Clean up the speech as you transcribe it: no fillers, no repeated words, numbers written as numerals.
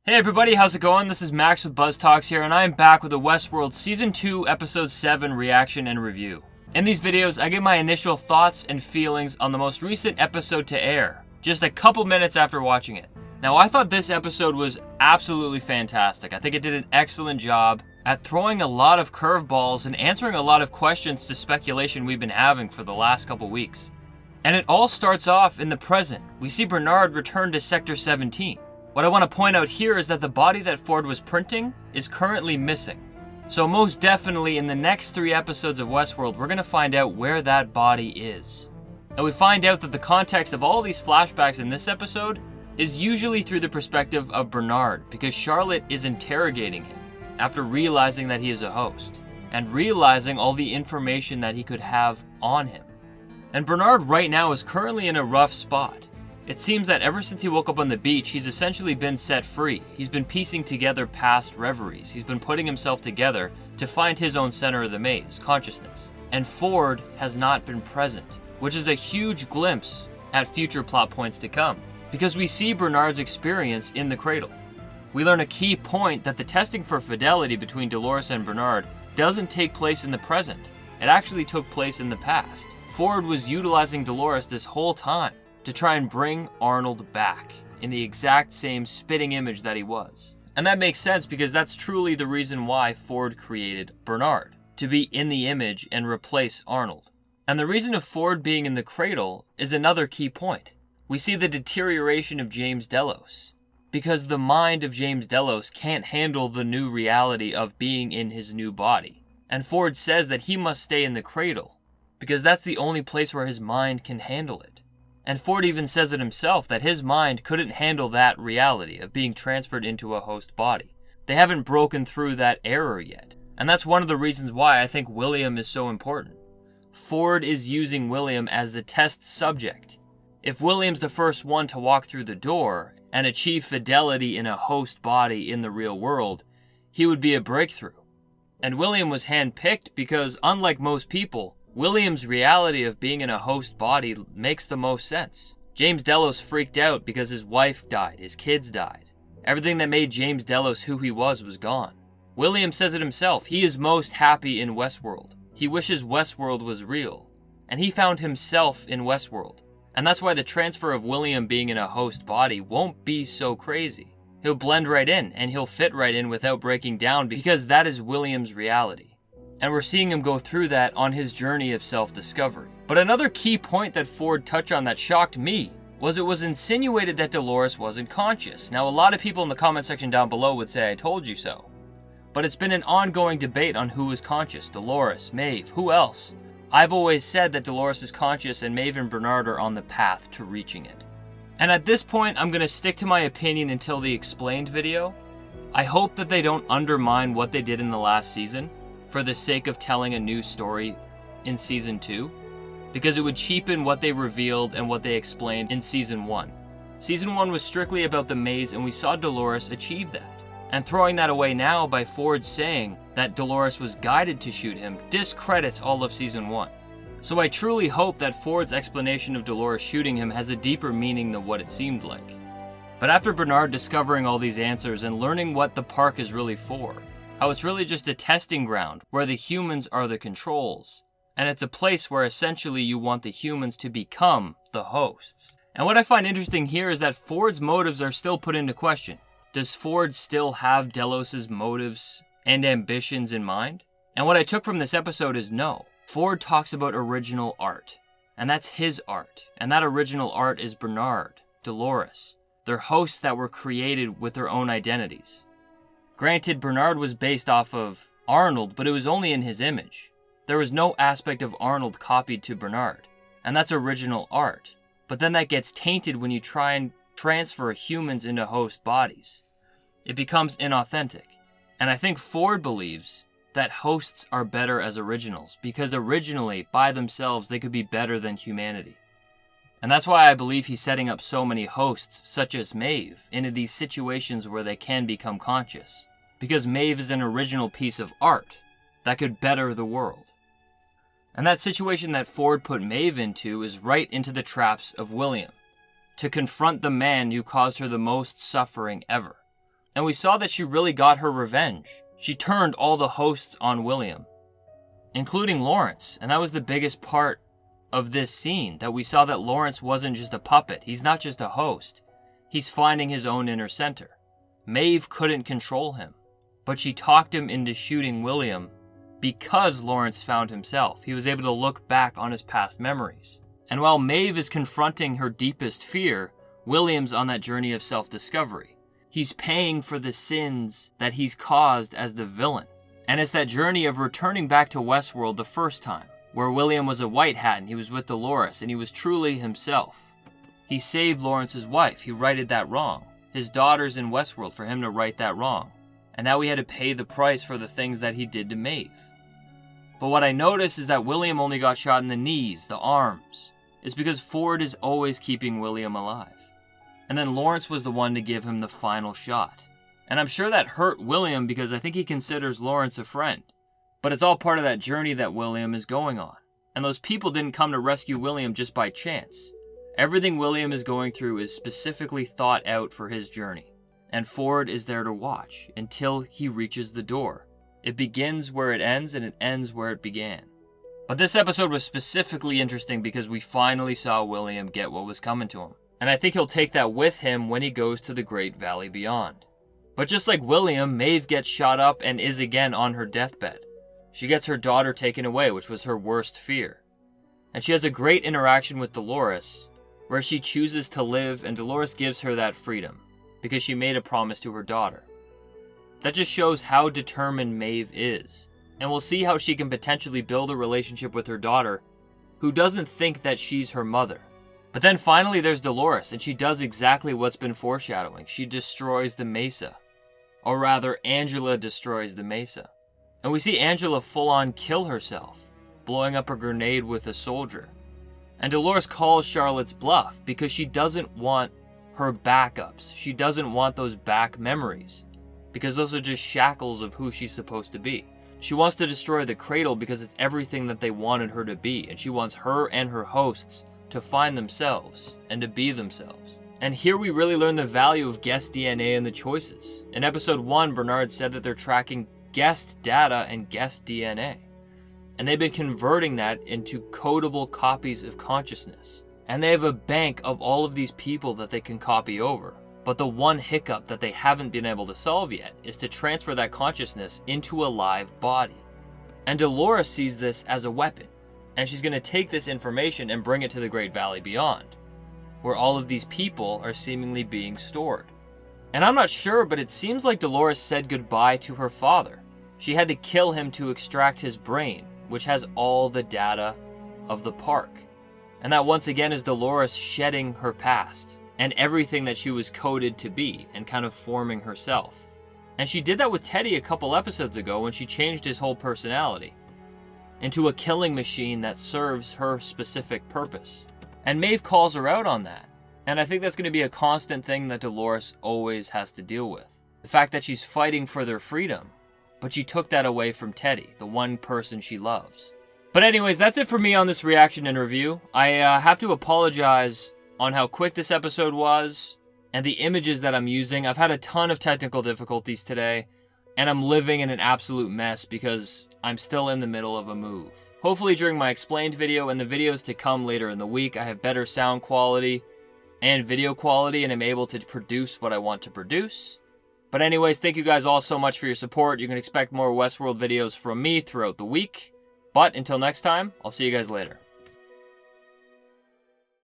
Hey everybody, how's it going? This is Max with BuzzTox here, and I am back with a Westworld Season 2, Episode 7 reaction and review. In these videos, I give my initial thoughts and feelings on the most recent episode to air, just a couple minutes after watching it. Now, I thought this episode was absolutely fantastic. I think it did an excellent job at throwing a lot of curveballs and answering a lot of questions to speculation we've been having for the last couple weeks. And it all starts off in the present. We see Bernard return to Sector 17. What I want to point out here is that the body that Ford was printing is currently missing. So most definitely in the next 3 episodes of Westworld, we're going to find out where that body is. And we find out that the context of all these flashbacks in this episode is usually through the perspective of Bernard, because Charlotte is interrogating him after realizing that he is a host, and realizing all the information that he could have on him. And Bernard right now is currently in a rough spot. It seems that ever since he woke up on the beach, he's essentially been set free. He's been piecing together past reveries. He's been putting himself together to find his own center of the maze, consciousness. And Ford has not been present, which is a huge glimpse at future plot points to come, because we see Bernard's experience in the cradle. We learn a key point that the testing for fidelity between Dolores and Bernard doesn't take place in the present. It actually took place in the past. Ford was utilizing Dolores this whole time to try and bring Arnold back in the exact same spitting image that he was. And that makes sense because that's truly the reason why Ford created Bernard, to be in the image and replace Arnold. And the reason of Ford being in the cradle is another key point. We see the deterioration of James Delos, because the mind of James Delos can't handle the new reality of being in his new body. And Ford says that he must stay in the cradle, because that's the only place where his mind can handle it. And Ford even says it himself, that his mind couldn't handle that reality of being transferred into a host body. They haven't broken through that error yet. And that's one of the reasons why I think William is so important. Ford is using William as the test subject. If William's the first one to walk through the door and achieve fidelity in a host body in the real world, he would be a breakthrough. And William was handpicked because, unlike most people, William's reality of being in a host body makes the most sense. James Delos freaked out because his wife died, his kids died. Everything that made James Delos who he was gone. William says it himself, he is most happy in Westworld. He wishes Westworld was real, and he found himself in Westworld. And that's why the transfer of William being in a host body won't be so crazy. He'll blend right in, and he'll fit right in without breaking down, because that is William's reality. And we're seeing him go through that on his journey of self-discovery. But another key point that Ford touched on that shocked me was it was insinuated that Dolores wasn't conscious. Now, a lot of people in the comment section down below would say, I told you so. But it's been an ongoing debate on who is conscious. Dolores, Maeve, who else? I've always said that Dolores is conscious and Maeve and Bernard are on the path to reaching it. And at this point, I'm going to stick to my opinion until the explained video. I hope that they don't undermine what they did in the last season for the sake of telling a new story in Season 2, because it would cheapen what they revealed and what they explained in Season 1. Season 1 was strictly about the maze, and we saw Dolores achieve that. And throwing that away now by Ford saying that Dolores was guided to shoot him discredits all of Season 1. So I truly hope that Ford's explanation of Dolores shooting him has a deeper meaning than what it seemed like. But after Bernard discovering all these answers and learning what the park is really for, how it's really just a testing ground where the humans are the controls, and it's a place where essentially you want the humans to become the hosts. And what I find interesting here is that Ford's motives are still put into question. Does Ford still have Delos's motives and ambitions in mind? And what I took from this episode is no. Ford talks about original art, and that's his art. And that original art is Bernard, Dolores. They're hosts that were created with their own identities. Granted, Bernard was based off of Arnold, but it was only in his image. There was no aspect of Arnold copied to Bernard, and that's original art. But then that gets tainted when you try and transfer humans into host bodies. It becomes inauthentic. And I think Ford believes that hosts are better as originals, because originally, by themselves, they could be better than humanity. And that's why I believe he's setting up so many hosts, such as Maeve, into these situations where they can become conscious. Because Maeve is an original piece of art that could better the world. And that situation that Ford put Maeve into is right into the traps of William, to confront the man who caused her the most suffering ever. And we saw that she really got her revenge. She turned all the hosts on William, including Lawrence. And that was the biggest part of this scene, that we saw that Lawrence wasn't just a puppet. He's not just a host. He's finding his own inner center. Maeve couldn't control him, but she talked him into shooting William because Lawrence found himself. He was able to look back on his past memories. And while Maeve is confronting her deepest fear, William's on that journey of self-discovery. He's paying for the sins that he's caused as the villain. And it's that journey of returning back to Westworld the first time, where William was a white hat and he was with Dolores and he was truly himself. He saved Lawrence's wife. He righted that wrong. His daughter's in Westworld for him to right that wrong. And now he had to pay the price for the things that he did to Maeve. But what I noticed is that William only got shot in the knees, the arms. It's because Ford is always keeping William alive. And then Lawrence was the one to give him the final shot. And I'm sure that hurt William because I think he considers Lawrence a friend. But it's all part of that journey that William is going on. And those people didn't come to rescue William just by chance. Everything William is going through is specifically thought out for his journey. And Ford is there to watch until he reaches the door. It begins where it ends and it ends where it began. But this episode was specifically interesting because we finally saw William get what was coming to him. And I think he'll take that with him when he goes to the Great Valley Beyond. But just like William, Maeve gets shot up and is again on her deathbed. She gets her daughter taken away, which was her worst fear. And she has a great interaction with Dolores, where she chooses to live and Dolores gives her that freedom, because she made a promise to her daughter. That just shows how determined Maeve is. And we'll see how she can potentially build a relationship with her daughter, who doesn't think that she's her mother. But then finally there's Dolores, and she does exactly what's been foreshadowing. She destroys the Mesa. Or rather, Angela destroys the Mesa. And we see Angela full-on kill herself, blowing up a grenade with a soldier. And Dolores calls Charlotte's bluff because she doesn't want her backups. She doesn't want those back memories, because those are just shackles of who she's supposed to be. She wants to destroy the cradle because it's everything that they wanted her to be, and she wants her and her hosts to find themselves and to be themselves. And here we really learn the value of guest DNA and the choices. In episode 1, Bernard said that they're tracking guest data and guest DNA. And they've been converting that into codable copies of consciousness. And they have a bank of all of these people that they can copy over. But the one hiccup that they haven't been able to solve yet is to transfer that consciousness into a live body. And Dolores sees this as a weapon. And she's going to take this information and bring it to the Great Valley Beyond, where all of these people are seemingly being stored. And I'm not sure, but it seems like Dolores said goodbye to her father. She had to kill him to extract his brain, which has all the data of the park. And that once again is Dolores shedding her past and everything that she was coded to be and kind of forming herself. And she did that with Teddy a couple episodes ago when she changed his whole personality into a killing machine that serves her specific purpose. And Maeve calls her out on that. And I think that's going to be a constant thing that Dolores always has to deal with. The fact that she's fighting for their freedom, but she took that away from Teddy, the one person she loves. But anyways, that's it for me on this reaction and review. I have to apologize on how quick this episode was and the images that I'm using. I've had a ton of technical difficulties today, and I'm living in an absolute mess because I'm still in the middle of a move. Hopefully during my explained video and the videos to come later in the week, I have better sound quality and video quality and I'm able to produce what I want to produce. But anyways, thank you guys all so much for your support. You can expect more Westworld videos from me throughout the week. But until next time, I'll see you guys later.